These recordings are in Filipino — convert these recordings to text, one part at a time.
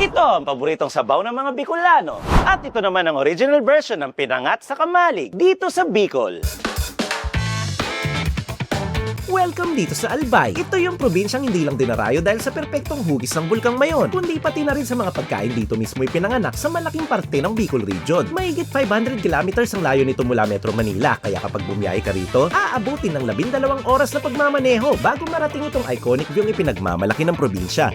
Ito ang paboritong sabaw ng mga Bicolano. At ito naman ang original version ng pinangat sa kamalig dito sa Bicol. Welcome dito sa Albay. Ito yung probinsyang hindi lang dinarayo dahil sa perpektong hugis ng Bulkang Mayon, kundi pati na rin sa mga pagkain dito mismo ipinanganak sa malaking parte ng Bicol Region. Mahigit 500 kilometers ang layo nito mula Metro Manila, kaya kapag bumiyahe ka rito, aabutin ng 12 oras na pagmamaneho bago marating itong iconic view ipinagmamalaki ng probinsya.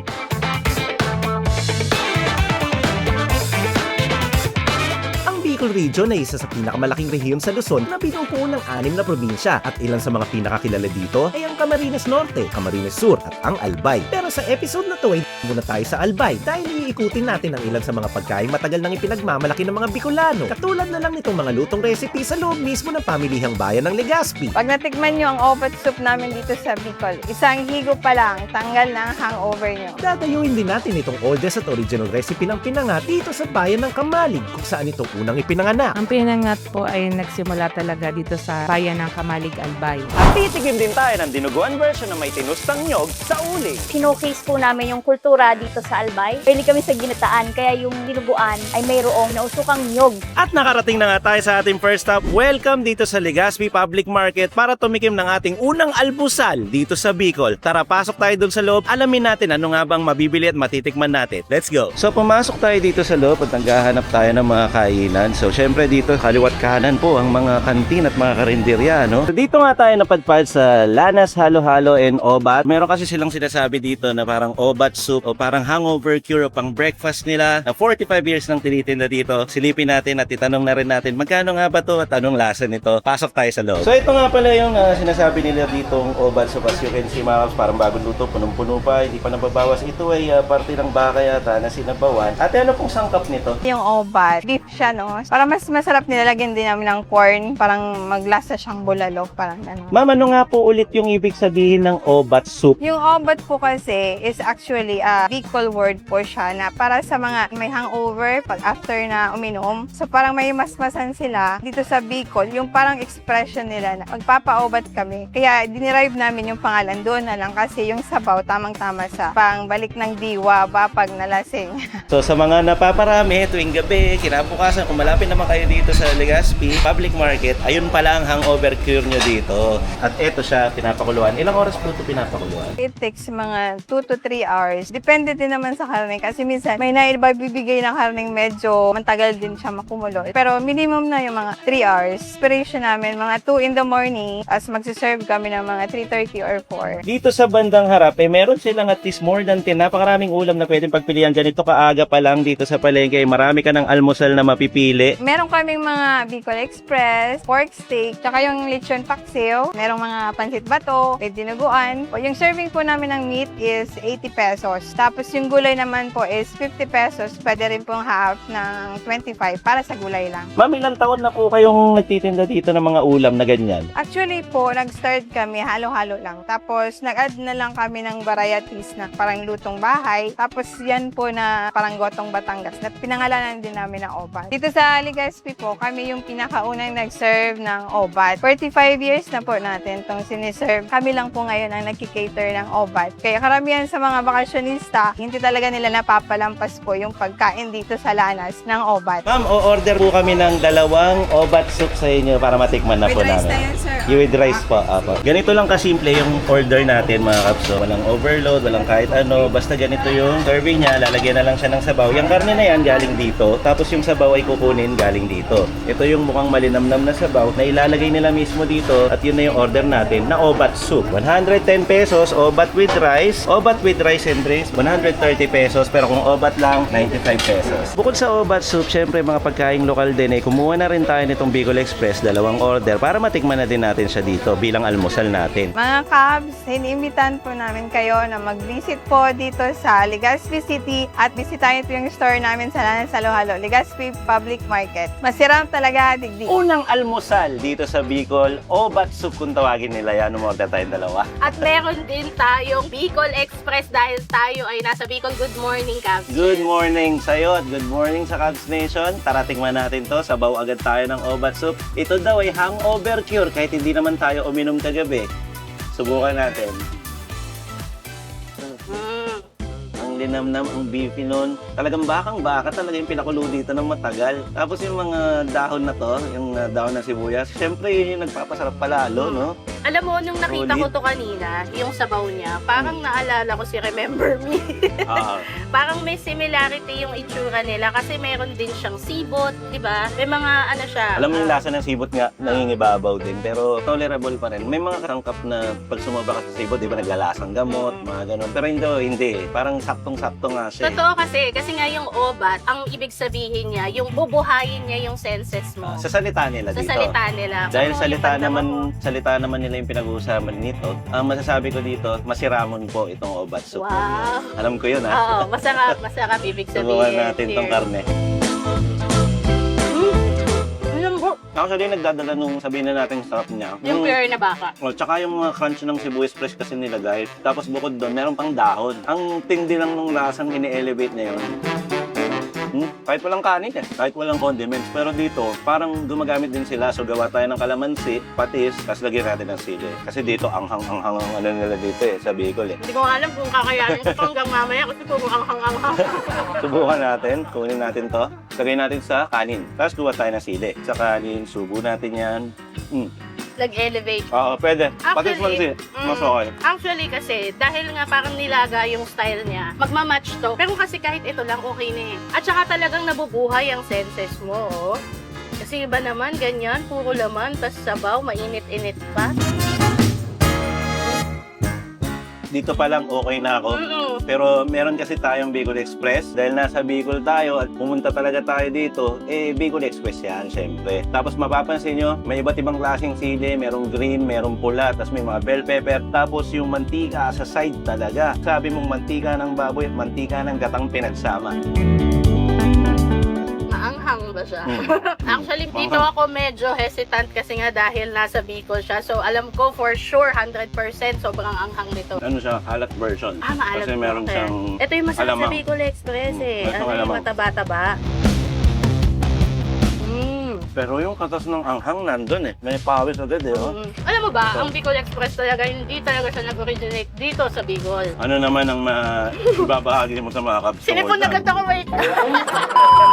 Bicol Region ay isa sa pinakamalaking rehiyon sa Luzon na binubuo ng 6 na probinsya at ilan sa mga pinakakilala dito ay ang Camarines Norte, Camarines Sur at ang Albay. Pero sa episode na to ay muna tayo sa Albay dahil iikutin natin ang ilan sa mga pagkain matagal nang ipinagmamalaki ng mga Bicolano. Katulad na lang nitong mga lutong recipe sa loob mismo ng pamilihang bayan ng Legazpi. Pag natikman nyo ang obat soup namin dito sa Bicol, isang higo pa lang, tanggal na ang hangover nyo. Dadayuin din natin itong oldest at original recipe ng pinangat dito sa bayan ng Kamalig kung saan ito unang ipinanganak. Ang pinangat po ay nagsimula talaga dito sa bayan ng Kamalig, Albay. At titikim din tayo ng dinuguan version na may tinustang nyog sa uling. Showcase po namin yung kultura dito sa Albay. Pili kami sa ginataan, kaya yung dinuguan ay mayroong nausukang nyog. At nakarating na nga tayo sa ating first stop. Welcome dito sa Legazpi Public Market para tumikim ng ating unang almusal dito sa Bicol. Tara, pasok tayo dun sa loob. Alamin natin ano nga bang mabibili at matitikman natin. Let's go! So pumasok tayo dito sa loob at naghahanap tayo ng mga kainan. So syempre dito kaliwat kanan po ang mga kantin at mga karinderya, no? So, dito nga tayo napadpad sa Lanas Halo-Halo and Obat. Meron kasi silang sinasabi dito na parang Obat soup o parang hangover cure o pang breakfast nila na 45 years nang tinitinda dito. Silipin natin at itanong na rin natin magkano nga ba to at anong lasa nito. Pasok tayo sa loob. So ito nga pala yung sinasabi nila ditong Obat soup. As you can see, mga parang bagong luto, punong-puno pa, hindi pa nababawas. Ito ay parte ng baka yata na sinabawan. At ano pong sangkap nito? Yung obat, beef siya, no? Para mas masarap nilalagyan din namin ng corn, parang maglasa siyang bulalo, parang gano'n. Ma'am, ano nga po ulit yung ibig sabihin ng Obat soup? Yung obat po kasi is actually a Bicol word po siya na para sa mga may hangover pag after na uminom. So parang may masmasan sila dito sa Bicol, yung parang expression nila na magpapa-obat kami. Kaya dinerive namin yung pangalan doon na lang kasi yung sabaw tamang-tama sa pangbalik ng diwa ba pag nalasing. So sa mga napaparami tuwing gabi, kinabukasan, kung malapit naman kayo dito sa Legazpi Public Market, ayun pala ang hangover cure nyo dito. At eto siya, pinapakuluan. Ilang oras po ito pinapakuluan? It takes mga 2 to 3 hours. Depende din naman sa karne kasi minsan may naibibigay ng karne medyo matagal din siya makumulo. Pero minimum na yung mga 3 hours. Inspiration namin mga 2 in the morning as magsiserve kami ng mga 3:30 or 4. Dito sa bandang harap, meron silang at least more than 10. Napakaraming ulam na pwedeng pagpilian. Ganito kaaga pa lang dito sa palengke. Marami ka ng almusal na mapipili. Meron kaming mga Bicol Express, pork steak, tsaka yung lechon paksiw. Merong mga pansit bato, with dinuguan. O yung serving po namin ng meat is 80 pesos. Tapos yung gulay naman po is 50 pesos. Pwede rin pong half ng 25 para sa gulay lang. Ma'am, ilang taon na po kayong nagtitinda dito ng mga ulam na ganyan? Actually po, nag-start kami halo-halo lang. Tapos nag-add na lang kami ng varieties na parang lutong bahay. Tapos yan po na parang gotong Batangas na pinangalanan din namin ng obat. Dito sa Legazpi po, kami yung pinakaunang nag-serve ng obat. 45 years na po natin itong siniserve. Kami lang po ngayon ang nagkikater ng obat. Kaya karamihan sa mga bakasyonista, hindi talaga nila napapalampas po yung pagkain dito sa Lanas ng obat. Ma'am, o-order po kami ng 2 Obat soup sa inyo para matikman na po namin. yan, sir. With rice po, apo. Ganito lang kasimple yung order natin, mga kapso. Walang overload, walang kahit ano. Basta ganito yung serving niya, lalagyan na lang siya ng sabaw. Yung karne na yan galing dito, tapos yung sabaw ay kukunin galing dito. Ito yung mukhang malinamnam na sabaw na ilalagay nila mismo dito at yun na yung order natin na Obat soup. 110 pesos, Obat with rice and drinks, 130 pesos. Pero kung Obat lang, 95 pesos. Bukod sa Obat soup, syempre mga pagkaing lokal din eh, kumuha na rin tayo nitong Bicol Express, 2 order para matikman na din natin siya dito bilang almusal natin. Mga Cubs, inimbitan po namin kayo na mag-visit po dito sa Legazpi City at bisitahin po yung store namin sa Lanas Halo-Halo, Legazpi Public Market. Masarap talaga, digdig. Unang almusal dito sa Bicol, Obat soup kung tawagin nila yan. Umorder tayong 2. At meron din tayong Bicol Express dahil tayo ay nasa Bicol. Good morning, Cavs. Good morning sa'yo at good morning sa Cubs Nation. Tara, tingnan natin to. Sabaw agad tayo ng Obat soup. Ito daw ay hangover cure kahit hindi naman tayo uminom kagabi. Subukan natin. Ang linamnam ang beefy nun. Talagang bakang-baka talaga yung pinakulo dito ng matagal. Tapos yung mga dahon na to, yung dahon ng sibuyas, syempre yun yung nagpapasarap palalo, no? Alam mo, nung nakita ko to kanina, yung sabaw niya, parang naalala ko si Remember Me. Ah, Parang may similarity yung itsura nila kasi meron din siyang sibot, di ba? May mga ano siya. alam mo yung lasa ng sibot nga, nangingibabaw din, pero tolerable pa rin. May mga karangkap na pag sumaba ka sa sibot, di ba, naglalasang gamot, mga ganun. Pero hindi. Parang saktong-sakto nga siya. Totoo kasi nga yung obat, ang ibig sabihin niya, yung bubuhayin niya yung senses mo. Sa salita nila Sa dito. salita nila. Dahil Kung salita yung tanda mo, naman nila yung pinag-uusapan nito, ang masasabi ko dito, masiramon po itong obat soup. Wow. Alam ko yun, ha? Oo, masarap ibig sabihin. Subukan natin tong Cheers. karne. Alam mo, Actually, nagdadala nung sabihin na natin sarap niya. yung pure na baka. Oh, tsaka yung mga crunch ng sibuyas fresh kasi nilagay. Tapos bukod doon, meron pang dahon. Ang tindi lang nung lasang ini-elevate na yun. Kahit walang kanin kahit walang condiments. Pero dito, parang gumagamit din sila. So gawa tayo ng kalamansi, patis, tapos lagyan natin ng sili. Kasi dito, anghang-anghang ang ano nila dito sa Bicol. Hindi ko alam kung kakayanin ko pa hanggang mamaya kasi puro anghang-anghang. Subukan natin, kunin natin to. Lagay natin sa kanin. Tapos kuha tayo ng sili. Sa kanin, subo natin yan. Nag-elevate. Oo, pwede. Patis mo Actually, kasi, mas okay. Actually kasi, dahil nga parang nilaga yung style niya, magmamatch to. Pero kasi kahit ito lang, okay na eh. At saka talagang nabubuhay ang senses mo, oh. Kasi iba naman, ganyan, puro laman, tas sabaw, mainit-init pa. Dito pa lang okay na ako. Pero meron kasi tayong Bicol Express. Dahil nasa Bicol tayo at pumunta talaga tayo dito, Bicol Express yan, syempre. Tapos mapapansin nyo, may iba't ibang klaseng sili. Merong green, merong pula, tapos may mga bell pepper. Tapos yung mantika sa side talaga. Sabi mong mantika ng baboy at mantika ng gatang pinagsama. Maanghang ba siya? Actually, dito ako medyo hesitant kasi nga dahil nasa Bicol siya. So, alam ko for sure, 100% sobrang anghang nito. Ano siya, halat version. Maalam Kasi ko, meron okay. siyang Ito yung masarap sa alamang. Bicol Express eh. Mas Ano yung alamang. mataba-taba? Pero yung katas ng anghang nandun eh. May pawis agad eh. Oh. Alam mo ba, ang Bicol Express talaga, hindi talaga siya nag-originate dito sa Bicol. Ano naman ang ibabahagi mo sa mga kapsol? Sinipon na agad ako, wait!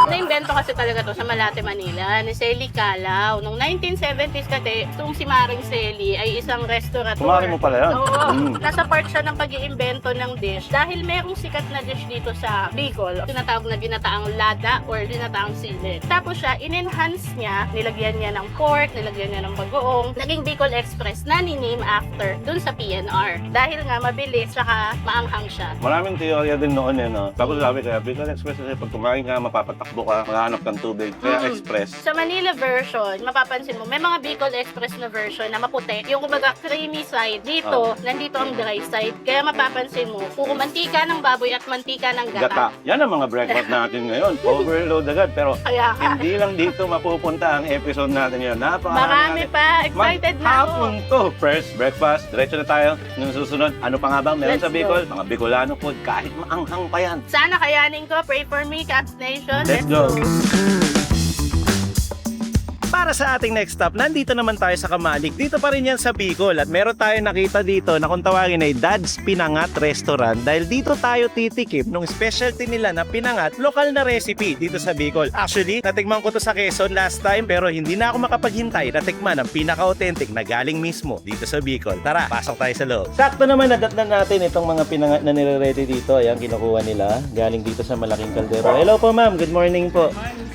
Na-invento kasi talaga to sa Malate, Manila, ni Celi Calao. Noong 1970s kasi, itong si Maring Celi ay isang restaurateur. Kumari mo pala yan. Oo. Nasa part siya ng pag-iimbento ng dish dahil merong sikat na dish dito sa Bicol. Tinatawag na ginataang lada or ginataang sili. Tapos siya, in-enhance niya, nilagyan niya ng pork, nilagyan niya ng bagoong. Naging Bicol Express na ni-name after dun sa PNR. Dahil nga mabilis, saka maanghang siya. Maraming teorya din noon eh, no? Tapos sabi kaya, Bicol Express kasi pag kumain ka, mapapatakbo ka, maghanap kang tubig. Kaya Express. Sa Manila version, mapapansin mo, may mga Bicol Express na version na maputi. Yung kumbaga creamy side, dito, nandito ang dry side. Kaya mapapansin mo, puro mantika ng baboy at mantika ng Gata. gata. Yan ang mga breakfast natin ngayon. Overload agad. Pero Kaya ka, hindi lang dito mapupunta ang episode natin yun. marami pa. Excited na ako. Maghapon to. First, breakfast. Diretso na tayo. Nung susunod, ano pa nga bang meron Let's sa Bicol? Mga Bicolano food. Kahit maanghang pa yan. Sana kayanin ko. Pray for me, Caps Nation. Let's go. Para sa ating next stop, nandito naman tayo sa Kamalik. Dito pa rin yan sa Bicol. At meron tayo nakita dito na kung tawagin ay Dad's Pinangat Restaurant. Dahil dito tayo titikim nung specialty nila na pinangat, lokal na recipe dito sa Bicol. Actually, natikman ko to sa Quezon last time pero hindi na ako makapaghintay na tikman ang pinaka-authentic na galing mismo dito sa Bicol. Tara, pasok tayo sa loob. Sakto naman, nadatnan natin itong mga pinangat na nire-ready dito. Ayan, kinukuha nila. Galing dito sa malaking kaldero. Hello po ma'am, good morning po.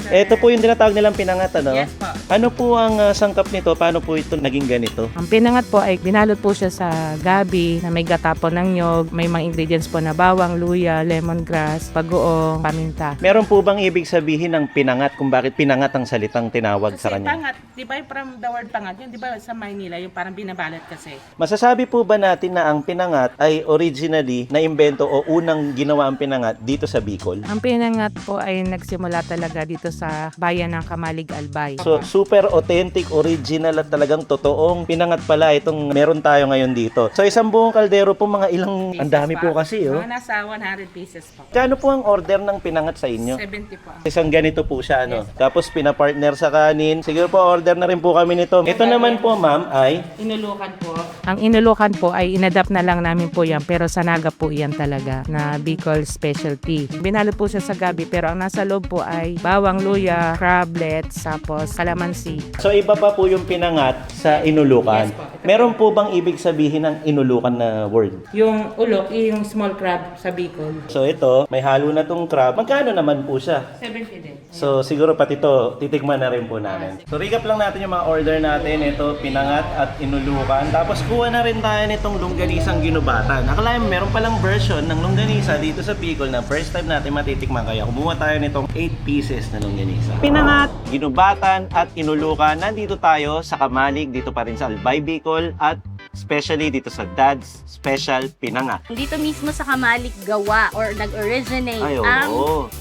Ito po yung tinatawag nilang pinangat, ano? Yes po. Ano po ang sangkap nito? Paano po ito naging ganito? Ang pinangat po ay binalot po siya sa gabi na may gata po ng nyog, may mga ingredients po na bawang, luya, lemongrass, bagoong, paminta. Meron po bang ibig sabihin ng pinangat kung bakit pinangat ang salitang tinawag sa Kasi kanya? pangat, di ba from the word pangat, yun di ba sa Maynila, yung parang binabalot kasi. Masasabi po ba natin na ang pinangat ay originally na imbento o unang ginawa ang pinangat dito sa Bicol? Ang pinangat po ay nagsimula talaga dito sa bayan ng Kamalig, Albay. So, super authentic, original at talagang totoong pinangat pala itong meron tayo ngayon dito. So isang buong kaldero po mga ilang, ang dami po kasi oh. Mga nasa 100 pieces po. Kano po ang order ng pinangat sa inyo? 70 po. Isang ganito po siya, ano? Tapos pinapartner sa kanin. Siguro po order na rin po kami nito. Ito naman po, ma'am, ay Inulukan po. Ang inulukan po ay inadapt na lang namin po yan, pero sa Naga po yan talaga, na Bicol specialty. Binalot po siya sa gabi, pero ang nasa loob po ay bawang, luya, crablets, tapos calamansi. so iba pa po yung pinangat sa inulukan. Yes po. Meron po bang ibig sabihin ng inulukan na word? Yung ulok, yung small crab sa Bicol. So ito, may halo na tong crab. Magkano naman po siya? 70 din. So siguro pati to titikman na rin po namin. So recap lang natin yung mga order natin. Ito, pinangat at inulukan. Tapos kuha na rin tayo nitong longganisang ginubatan. Akala mo meron palang version ng longganisa dito sa Bicol na first time natin matitikman. Kaya kumuha tayo nitong 8 pieces na longganisa. Pinangat, ginubatan at inulukan. Nandito tayo sa Kamalig, dito pa rin sa Albay, Bicol at especially dito sa Dad's Special Pinangat. Dito mismo sa Kamalig gawa or nag-originate Ay, oo. ang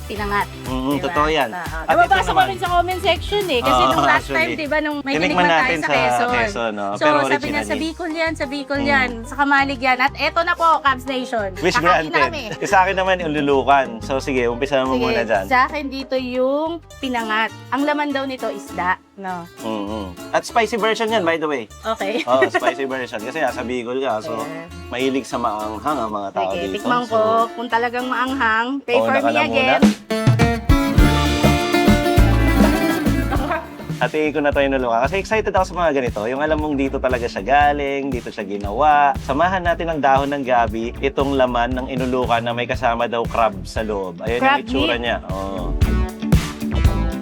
pinangat. Mm, totoo yan. At Nababasa ito ko rin sa comment section eh. Kasi Oo, nung last actually. time, di ba, nung may Tinikman tinikman tayo natin sa sa Quezon. Quezon, no? So, Pero sabi original niya, sa din. Bicol yan, sa Bicol yan, sa Kamalig yan. At eto na po, Cavs Nation. Wish Kakain na granted. kami. Sa akin naman ilulukan. So sige, umpisa mo muna dyan. Sa akin dito yung pinangat. Ang laman daw nito isda. No. Mm-hmm. At spicy version yan, by the way. Okay. Oh, spicy version. Kasi nasa Bicol ka, so mahilig sa maanghang ang mga tao Sige, dito. tikman So, ko kung talagang maanghang. Pay Oo, for naka me na again. hatiin ko na to inulukan. Kasi excited ako sa mga ganito. Yung alam mong dito talaga siya galing, dito siya ginawa. Samahan natin ng dahon ng gabi, itong laman ng inulukan na may kasama daw crab sa loob. Ayan Crab yung itsura meat? niya. Oh.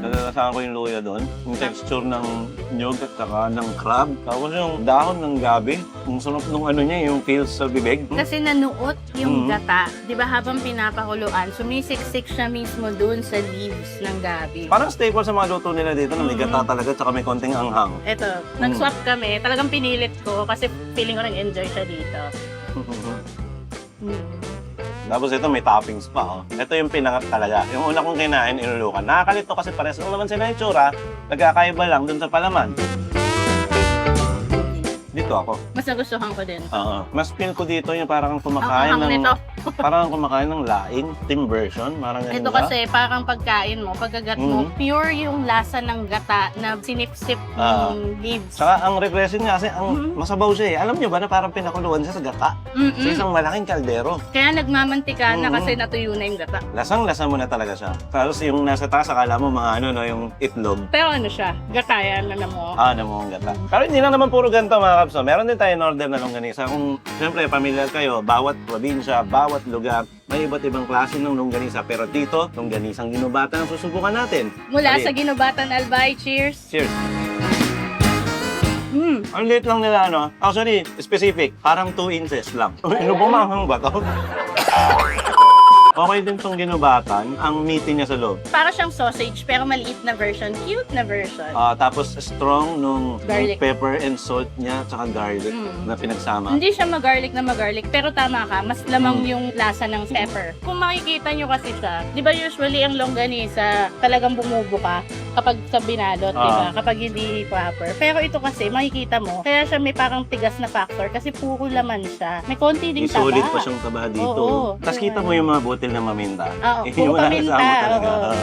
Nalalasahan ko yung luya doon. Yung texture ng nyog at saka ng crab. Tapos yung dahon ng gabi. Ang sarap nung ano niya, yung feels sa bibig. Kasi nanuot yung Mhm. gata. Di ba habang pinapakuluan, sumisiksik siya mismo dun sa leaves ng gabi. Parang staple sa mga luto nila dito na may gata talaga at saka may konting anghang. Eto, nag-swap kami. Talagang pinilit ko kasi feeling ko nag-enjoy siya dito. Tapos ito may toppings pa. Oh. Ito yung pinangat talaga. Yung una kong kinain, inulukan. Nakakalito kasi pares lang naman sila yung tsura. Nagkakaiba lang dun sa palaman. Dito ako. Mas nagustuhan ko din. Oo. Mas feel ko dito yung parang Ang kumakain anghang ng... nito. Parang kumakain ng laing. Team version. Parang ganun Ito ba? kasi parang pagkain mo, pagkagat mo, pure yung lasa ng gata na sinip-sip Ah. ng leaves. Saka ang refreshing nga kasi ang masabaw siya eh. Alam nyo ba na parang pinakuluan siya sa gata? Mm-mm. Sa isang malaking kaldero. Kaya nagmamantika na Mm. kasi natuyo na yung gata. Lasang-lasa mo na talaga siya. Tapos yung nasa taas, akala mo mga ano, no, yung itlog. Pero ano siya, gata yan na mo. Ah, namang gata. Pero hindi lang naman puro ganito mga kapso. Meron din tayo in-order na longganisa. Kung siyempre familiar kayo, bawat probinsya, bawat lugar, may iba't ibang klase ng longganisa. Pero dito, longganisang ginubatan ang susubukan natin. Mula Dali. sa Ginubatan Albay, cheers! Cheers! Mm. Ang liit lang nila, ano? Actually, specific. Parang 2 inches lang. Ano bumanghang ba to? Okay din tong ginubatan. Ang meaty niya sa loob. Para siyang sausage, pero maliit na version. Cute na version. Tapos strong nung Garlic. pepper and salt niya tsaka garlic na pinagsama. Hindi siya mag-garlic na mag-garlic, pero tama ka, mas lamang yung lasa ng pepper. Kung makikita nyo kasi siya, di ba usually ang longganisa talagang bumubuka kapag sa binalot, di ba? Kapag hindi proper. Pero ito kasi, makikita mo, kaya siya may parang tigas na factor kasi puro laman siya. May konti ding May solid taba. pa siyang taba dito. Oo. Tapos kita mo yung mga butil ng maminta. Oo, Yung puro wala paminta, kasama talaga. oo.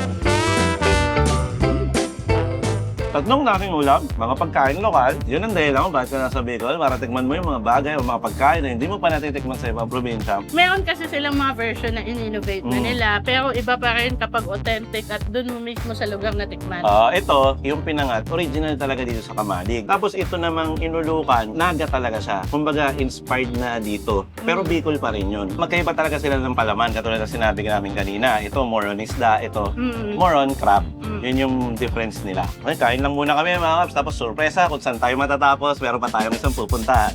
Tatlong naking ulam, mga pagkain lokal. Yun ang dahilan kung bakit ka nasa Bicol. Para tikman mo yung mga bagay o mga pagkain na hindi mo pa natitikman sa ibang probinsya. Meron kasi silang mga version na in-innovate na nila, pero iba pa rin kapag authentic at dun mo mismo sa lugar na tikman. Ito, yung pinangat, original talaga dito sa Kamalig. Tapos ito namang inulukan, Naga talaga siya. Kumbaga, inspired na dito. Pero Bicol pa rin yun. Magkaiba talaga sila ng palaman, katulad na sinabi namin kanina. Ito, more on isda. Ito, more on crab. Yun yung difference nila. Okay, kain lang muna kami mga kaps. Tapos sorpresa kung saan tayo matatapos. Meron pa tayong isang pupuntahan.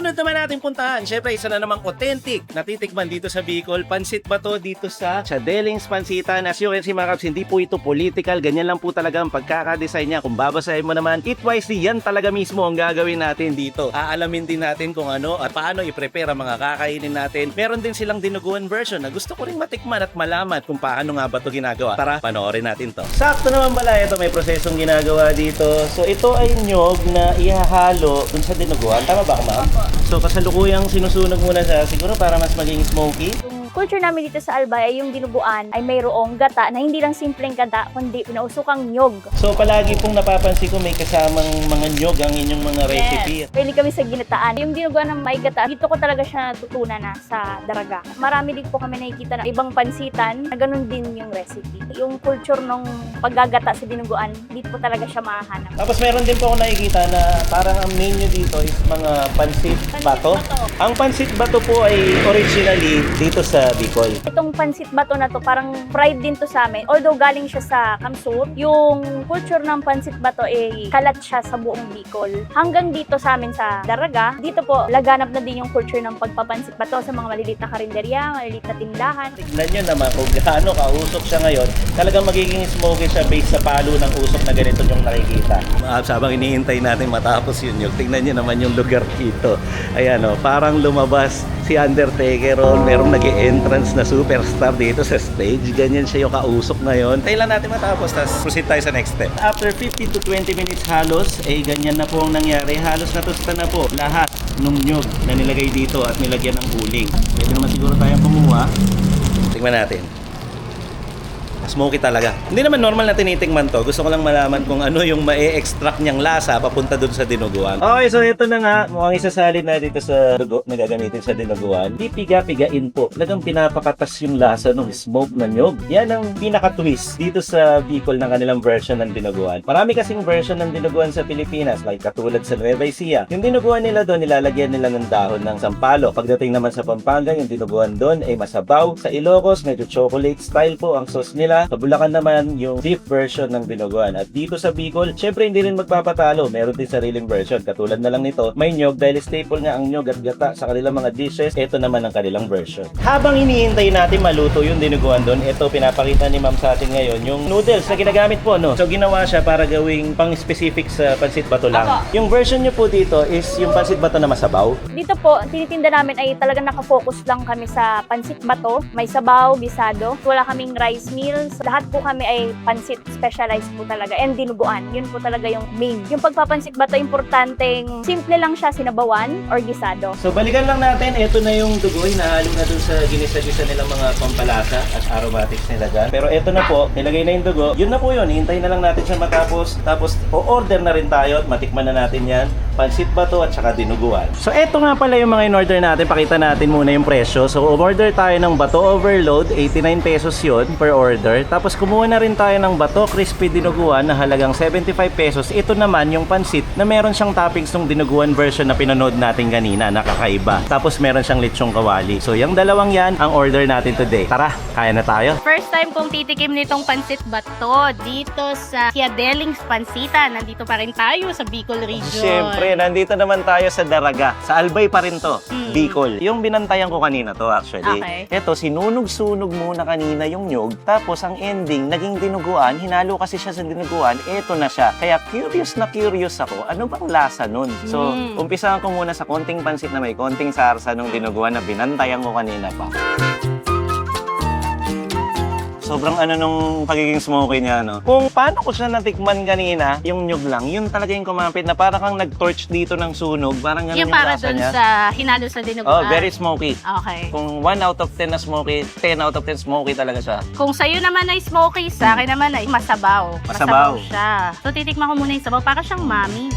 Susunod naman natin puntahan, syempre isa na namang authentic na titikman dito sa Bicol. Pansit Bato dito sa Deling's Pansitan. As you can see mga kaps, hindi po ito political. Ganyan lang po talaga ang pagkakadesign niya. Kung babasahin mo naman, eat wisely, yan talaga mismo ang gagawin natin dito. Aalamin din natin kung ano at paano i-prepare ang mga kakainin natin. Meron din silang dinuguan version na gusto ko rin matikman at malaman kung paano nga ba ito ginagawa. Tara, panoorin natin to. Sakto naman pala, ito may prosesong ginagawa dito. So ito ay nyog na ihahalo dun sa dinuguan. Tama ba, ma'am? So kasalukuyang sinusunog muna siya siguro para mas maging smoky. Yung culture namin dito sa Albay ay yung dinuguan ay mayroong gata na hindi lang simpleng gata kundi pinausukang nyog. So palagi pong napapansin ko may kasamang mga nyog ang inyong mga recipe. Pwede kami sa ginataan. Yung dinuguan ng may gata, dito ko talaga siya natutunan na sa Daraga. Marami din po kami nakikita na ibang pansitan na ganun din yung recipe. Yung culture ng paggagata sa dinuguan, dito po talaga siya mahanap. Tapos meron din po ako nakikita na parang ang menu dito is mga pansit bato. Ang pansit bato po ay originally dito sa Bicol. Itong pansit bato na to, parang pride din to sa amin. Although galing siya sa Kamsur, yung culture ng pansit bato ay kalat siya sa buong Bicol. Hanggang dito sa amin sa Daraga, dito po laganap na din yung culture ng pagpapansit bato sa mga maliliit na karinderya, maliliit na tindahan. Tignan nyo naman kung gaano kausok siya ngayon. Talagang magiging smoky siya based sa palo ng usok na ganito yung nakikita. Habang iniintay natin matapos yun yung tignan nyo naman yung lugar dito. Ayan o, parang lumabas si Undertaker o merong nag-entrance na superstar dito sa stage. Ganyan siya yung kausok ngayon. Tayo lang natin matapos, tapos proceed tayo sa next step. After 15 to 20 minutes halos, ganyan na po ang nangyari. Halos natusta na po lahat ng nyog na nilagay dito at nilagyan ng uling. Pwede naman siguro tayong kumuha. Tingnan natin. Smoky talaga. Hindi naman normal na tinitingman to. Gusto ko lang malaman kung ano yung ma-extract niyang lasa papunta dun sa dinuguan. Okay, so ito na nga. Mukhang isasalin na dito sa dugo na gagamitin sa dinuguan. Di piga-pigain po. Talagang pinapakatas yung lasa ng smoke na nyog. Yan ang pinaka-twist dito sa Bicol ng kanilang version ng dinuguan. Marami kasing version ng dinuguan sa Pilipinas, like katulad sa Nueva Ecija. Yung dinuguan nila doon, nilalagyan nila ng dahon ng sampalo. Pagdating naman sa Pampanga, yung dinuguan doon ay masabaw. Sa Ilocos, medyo chocolate style po ang sauce nila. Sa Bulacan naman, yung beef version ng dinuguan. At dito sa Bicol, syempre hindi rin magpapatalo. Meron din sariling version. Katulad na lang nito, may nyog dahil staple nga ang nyog at gata sa kanilang mga dishes. Ito naman ang kanilang version. Habang hinihintay natin maluto yung dinuguan doon, ito pinapakita ni ma'am sa atin ngayon, yung noodles na ginagamit po, no? So ginawa siya para gawing pang-specific sa pansit bato lang. Yung version nyo po dito is yung pansit bato na masabaw. Dito po, tinitinda namin ay talagang nakafocus lang kami sa pansit bato. May sabaw, gisado. Wala kaming rice meals. Lahat po kami ay pansit specialized po talaga and dinuguan. Yun po talaga yung main. Yung pagpapansit bato, importanteng simple lang siya, sinabawan or gisado. So balikan lang natin, ito na yung dugoy na halo na dun sa ginisa-gisa nilang mga pampalasa at aromatics nila dyan. Pero ito na po, nilagay na yung dugo. Yun na po yun, hintayin na lang natin siya matapos. Tapos o-order na rin tayo at matikman na natin yan. Pansit bato at saka dinuguan. So ito nga pala yung mga in-order natin. Pakita natin muna yung presyo. So umorder tayo ng bato overload, 89 pesos yun per order. Tapos kumuha na rin tayo ng bato crispy dinuguan na halagang 75 pesos. Ito naman yung pansit na meron siyang toppings ng dinuguan version na pinanood natin kanina, nakakaiba. Tapos meron siyang lechong kawali. So yung dalawang yan ang order natin today. Tara, kaya na tayo. First time kong titikim nitong pansit bato dito sa Deling's Pansitan. Nandito pa rin tayo sa Bicol region. Siyempre, nandito naman tayo sa Daraga. Sa Albay pa rin to, Bicol. Yung binantayan ko kanina to actually. Okay. Ito, sinunog-sunog muna kanina yung nyog. Tapos ang ending, naging dinuguan. Hinalo kasi siya sa dinuguan. Ito na siya. Kaya curious ako. Ano bang lasa nun? So, umpisahan ko muna sa konting pansit na may konting sarsa nung dinuguan na binantayan ko kanina pa. Sobrang nung pagiging smoky niya, no? Kung paano ko siya natikman kanina, yung nyug lang, yun talaga yung kumapit na parang kang nag-torch dito ng sunog. Parang ganun yung para lasa dun niya. sa hinalo sa dinuguan. Oh, very smoky. Okay. Kung 1 out of 10 na smoky, 10 out of 10 smoky talaga siya. Kung sa'yo naman ay smoky, sa akin naman ay masabaw. Masabaw. Siya. So, titikman ko muna yung sabaw. Para siyang mami.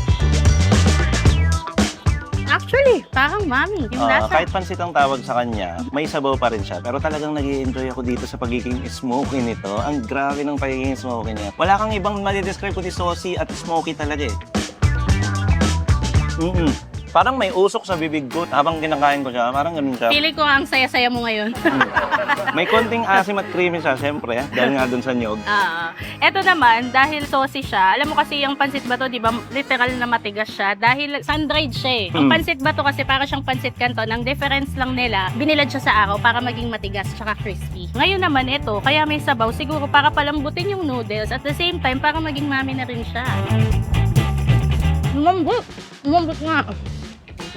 Actually, parang mami. Yung lasa. Kahit pansit ang tawag sa kanya, may sabaw pa rin siya. Pero talagang nag-i-enjoy ako dito sa pagiging smoky nito. Ang grabe ng pagiging smoky niya. Wala kang ibang ma-describe kundi saucy at smoky talaga eh. Parang may usok sa bibig ko habang kinakain ko siya. Parang ganun siya. Feeling ko ang saya-saya mo ngayon. May konting asim at creamy siya, syempre. Dahil nga dun sa nyog. Eto naman, dahil saucy siya, alam mo kasi yung pansit bato, di ba, literal na matigas siya. Dahil sun-dried siya eh. Ang pansit bato kasi para siyang pansit canton. Ang difference lang nila, binilad siya sa araw para maging matigas tsaka crispy. Ngayon naman ito, kaya may sabaw, siguro para palambutin yung noodles. At the same time, para maging mami na rin siya. Lumambot! Lumambot nga.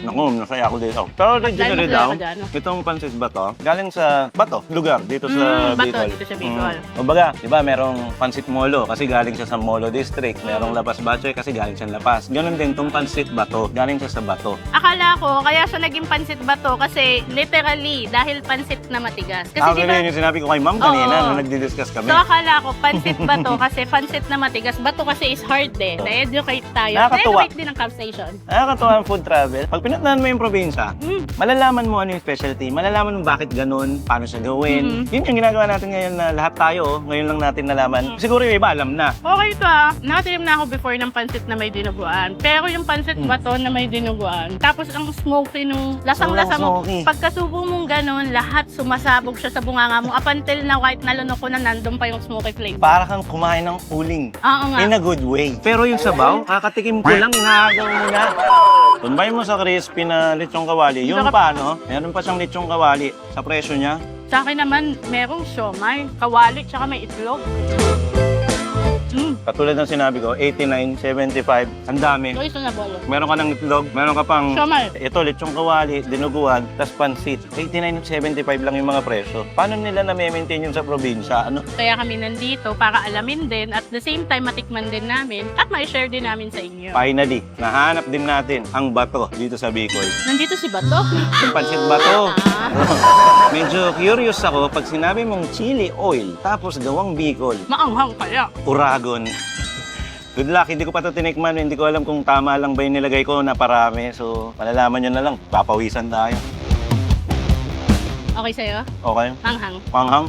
Naku, nasaya ako dito. Pero originally Dahil daw, masaya ka dyan. itong pansit bato, galing sa Bato, lugar dito sa Bato, Bicol. dito sa Bicol. Kumbaga, di ba, merong pansit Molo kasi galing siya sa Molo District. Merong Lapas Bachoy kasi galing siya sa Lapas. Ganon din itong pansit bato, galing siya sa Bato. Akala ko, kaya siya naging pansit bato kasi literally, dahil pansit na matigas. Kasi Actually, di ba, yun yung sinabi ko kay ma'am kanina Oo. nung nagdi-discuss kami. so akala ko, pansit bato kasi pansit na matigas. Bato kasi is hard eh. Na-educate tayo. Nakakatuwa. Na-educate din ang Cab Station. Nakakatuwa ang food travel. Pag pinuntahan mo yung probinsya, malalaman mo ano yung specialty, malalaman mo bakit ganun, paano siya gawin. Yun yung ginagawa natin ngayon na lahat tayo, ngayon lang natin nalaman. Siguro yung iba alam na. Okay ito nakatikim na ako before ng pansit na may dinuguan. Pero yung pansit bato na may dinuguan. Tapos ang smoky nung lasang-lasa mo. smoky. Pagkasubo mong ganun, lahat sumasabog siya sa bunganga mo. Up until na white na lunok ko na nandun pa yung smoky flavor. Para kang kumain ng uling. Oo nga. In a good way. Pero yung sabaw, kakatikim ko lang, inaagaw mo na. Tumbay mo sa crispy na lechong kawali. Yun Sarap. pa, no? Meron pa siyang lechong kawali sa presyo niya. Sa akin naman, merong siomay, kawali, tsaka may itlog. Katulad ng sinabi ko, 89, 75, ang dami. Reasonable. Meron ka ng itlog, meron ka pang Siomay. ito, lechong kawali, dinuguan, tas pansit. 89 at 75 lang yung mga presyo. Paano nila na-maintain yun sa probinsya? Ano? Kaya kami nandito para alamin din at the same time matikman din namin at ma-share din namin sa inyo. Finally, nahanap din natin ang bato dito sa Bicol. Nandito si Bato. Yung pansit bato. Medyo curious ako pag sinabi mong chili oil tapos gawang Bicol. Maanghang kaya. Uragon. Good luck, hindi ko pa ito tinikman. Hindi ko alam kung tama lang ba yung nilagay ko na parami. So, malalaman nyo na lang. Papawisan tayo. Okay sa'yo? Okay? Manghang. Panghang?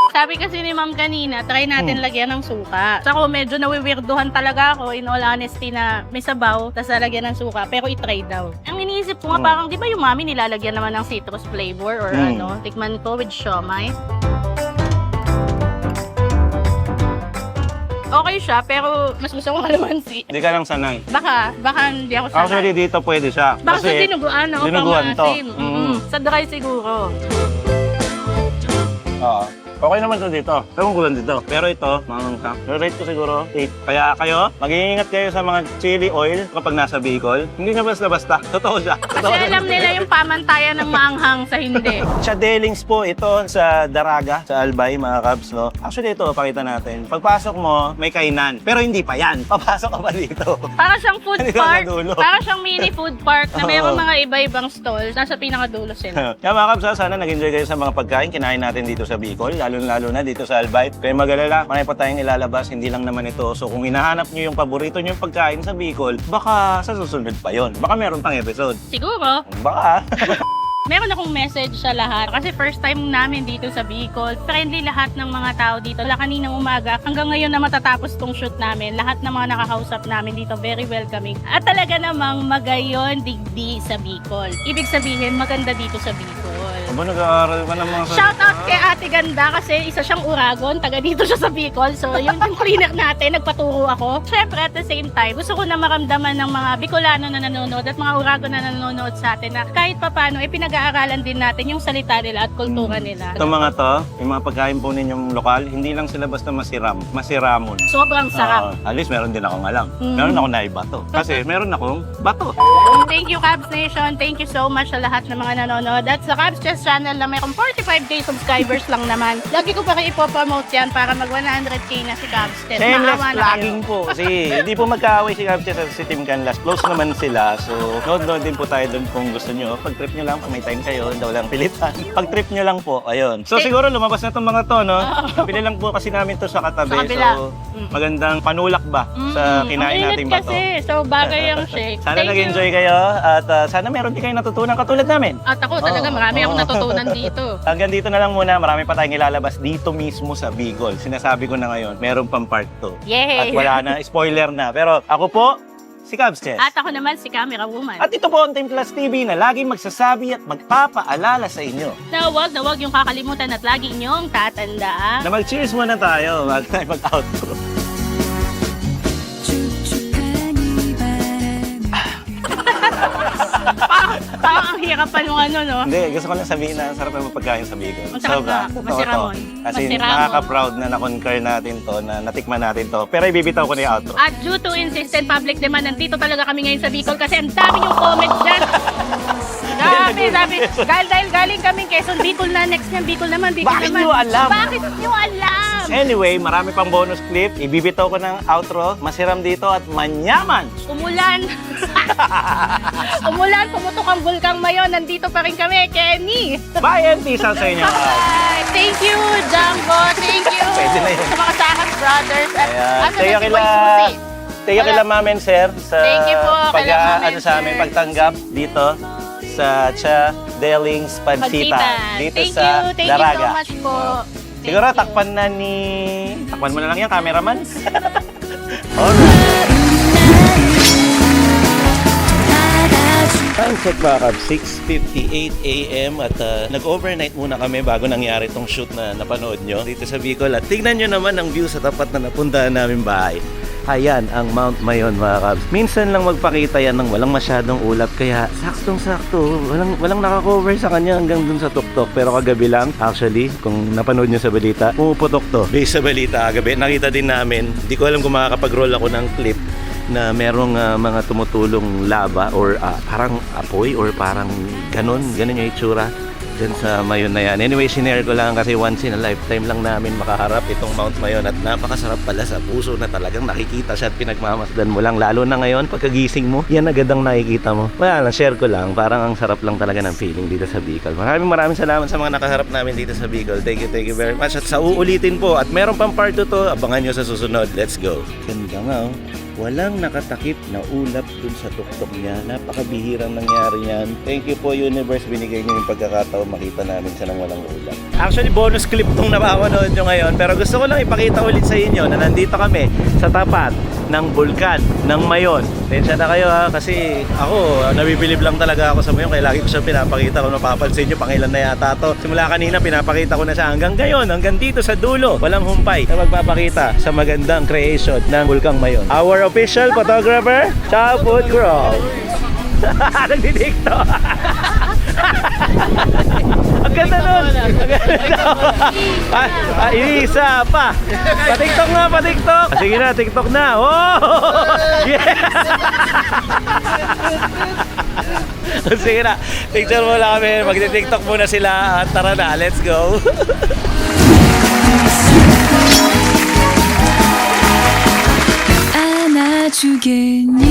Sabi kasi ni ma'am kanina, try natin lagyan ng suka. Saka medyo nawiwirduhan talaga ako in all honesty na may sabaw, tapos lalagyan ng suka, pero itry daw. Ang iniisip ko nga parang, di ba yung mami nilalagyan naman ng citrus flavor or ano, tikman ko with siomay. Okay siya, pero mas gusto ko kalamansi. Hindi ka lang sanay. Baka hindi ako sanay. Actually, dito pwede siya. Baka sa dinuguan, no? dinuguan to. Pang-asim. Sa dry siguro. Oo. Okay naman ito dito. Ewan ko lang dito. Pero ito, mga rate ko siguro 8. Kaya kayo, mag-iingat kayo sa mga chili oil kapag nasa Bicol. Hindi na basta-basta. Totoo siya. Kasi alam nila yung pamantayan ng maanghang sa hindi. Sa Delings po, ito sa Daraga, sa Albay, mga Cubs, no? Actually, ito, pakita natin. Pagpasok mo, may kainan. Pero hindi pa yan. Papasok ka pa dito. Para siyang food Hindi park. ka dulo. Para siyang mini food park na mayroong Oo. mga iba-ibang stalls. Nasa pinakadulo sila. Kaya mga Cubs, sana nag-enjoy kayo sa mga pagkain. Kinain natin dito sa Bicol, lalo na dito sa Albay. Kaya mag-alala, marami pa tayong ilalabas. Hindi lang naman ito. So kung hinahanap nyo yung paborito nyo yung pagkain sa Bicol, baka sa susunod pa yon. Baka meron pang episode. Siguro, Baka. meron akong message sa lahat. Kasi first time namin dito sa Bicol. Friendly lahat ng mga tao dito. Wala kaninang umaga. Hanggang ngayon na matatapos tong shoot namin. Lahat ng mga nakakausap namin dito, very welcoming. At talaga namang magayon digdi sa Bicol. Ibig sabihin, maganda dito sa Bicol. Aba, nag-aaral ka ng mga Shoutout kay Ate Ganda kasi isa siyang Uragon, taga dito siya sa Bicol. So, yun yung cleaner natin, nagpaturo ako. Siyempre, at the same time, gusto ko na maramdaman ng mga Bicolano na nanonood at mga Uragon na nanonood sa atin na kahit papano, pinag-aaralan din natin yung salita nila at kultura nila. Itong mga to, yung mga pagkain po ninyong lokal, hindi lang sila basta masiramon. Sobrang sarap. At least meron din akong alam. Meron ako naibato. Kasi meron akong bato. Thank you, Cubs Nation. Thank you so much sa lahat ng mga nanonood. At sa Cubs Chess channel na mayroong 45k subscribers lang naman. Lagi ko pa kayo ipopromote yan para mag 100k na si Cubs Chess. Shameless Maawa na vlogging kayo. po. Kasi hindi po magkaaway si Cubs at si Team Canlas. Close naman sila. So, nood din po tayo doon kung gusto nyo. Pag trip nyo lang, kung may time kayo, daw lang pilitan. Pag trip nyo lang po, ayun. So, siguro lumabas na itong mga to, no? Pili lang po kasi namin to sa katabi. Sa kabila. So, magandang panulak ba sa kinain Ang nating init bato? kasi. So, bagay ang shake. Sana Thank nag-enjoy you. kayo at sana meron din kayo natutunan katulad namin. At ako talaga, marami akong natutunan dito. Hanggang dito na lang muna. Marami pa tayong ilalabas dito mismo sa Bicol. Sinasabi ko na ngayon, meron pang part 2. Yay! At wala na, spoiler na. Pero ako po, si Cubs Chess. At ako naman si Camera Woman. At ito po ang Team Plus TV na laging magsasabi at magpapaalala sa inyo Na wag yung kakalimutan at lagi niyong tatandaan. na mag-cheers muna tayo bago tayo mag-outro. Parang ang hirap pa nung ano, no? Hindi, gusto ko lang sabihin na ang sarap ng pagkain sa Bicol. Ang sarap na. Totoo Masiramon. to. As in, Masiramon. nakaka-proud na na-concur natin to, na natikman natin to. Pero ibibitaw ko na yung outro. At due to insistent public demand, nandito talaga kami ngayon sa Bicol kasi ang dami yung comments dyan. Dami. Dahil galing kaming Quezon, Bicol na. Next niyan, Bicol naman. Bakit naman. nyo alam? Bakit nyo alam? Anyway, marami pang bonus clip. Ibibitaw ko ng outro. Masiram dito at manyaman. Umulan. Umulan, pumutok ang bulkang Mayon. Nandito pa rin kami, Kenny. Bye and peace out sa inyo. Bye! Thank you, Jumbo. Thank you. Pwede na yun. Sa mga Sakas Brothers. At Ayan. asa Thank you na si Boy kila- Susi? Thank you kila Ma'am and Sir sa Thank you po, pag kila Ma'am and ano sa amin Sir. pagtanggap dito sa Cha Delings Pansita Pagsitan. dito Thank sa you. Thank Daraga. you so much po. Siguro Thank you. takpan mo na lang yan, cameraman. Alright. Time check mga kab, 6:58 a.m. at nag-overnight muna kami bago nangyari itong shoot na napanood nyo dito sa Bicol. At tignan nyo naman ang view sa tapat na napuntahan namin bahay. Ayan ang Mount Mayon mga kabs. Minsan lang magpakita yan ng walang masyadong ulap kaya saktong-sakto. Walang nakakover sa kanya hanggang dun sa tuktok. Pero kagabi lang, actually, kung napanood nyo sa balita, pumuputok to. Based sa balita kagabi, nakita din namin. Di ko alam kung makakapag-roll ako ng clip na merong mga tumutulong lava or parang apoy or parang ganun yung itsura dyan sa Mayon na yan. Anyway, sinare ko lang kasi once in a lifetime lang namin makaharap itong Mount Mayon at napakasarap pala sa puso na talagang nakikita siya at pinagmamasdan mo lang. Lalo na ngayon, pagkagising mo, yan agad ang nakikita mo. Wala lang, share ko lang. Parang ang sarap lang talaga ng feeling dito sa Bicol. Maraming salamat sa mga nakaharap namin dito sa Bicol. Thank you very much. At sa uulitin po, at meron pang part 2 to, abangan nyo sa susunod. Let's go. Ganda nga oh. Walang nakatakip na ulap dun sa tuktok niya. Napakabihirang nangyari yan. Thank you po Universe, binigay niyo yung pagkakataon makita namin siya ng walang ulap. Actually bonus clip tong napapanood nyo ngayon, pero gusto ko lang ipakita ulit sa inyo na nandito kami sa tapat ng bulkan ng Mayon. Tensya na kayo ha, kasi ako nabibilib lang talaga ako sa Mayon kaya lagi ko siya pinapakita. Kung napapansin nyo, pangilan na yata to. Simula kanina pinapakita ko na siya hanggang ngayon, hanggang dito sa dulo. Walang humpay na magpapakita sa magandang creation ng bulkang Mayon. Our official photographer, Chow Food Crow. Nagdidikto. Ang ganda nun. Ang ganda. Isa pa. Patiktok na, patiktok. Sige na, tiktok na. Oh! Yeah! Sige na, picture mo lang kami. Magti-tiktok muna sila. Tara na, let's go. 안아주겠니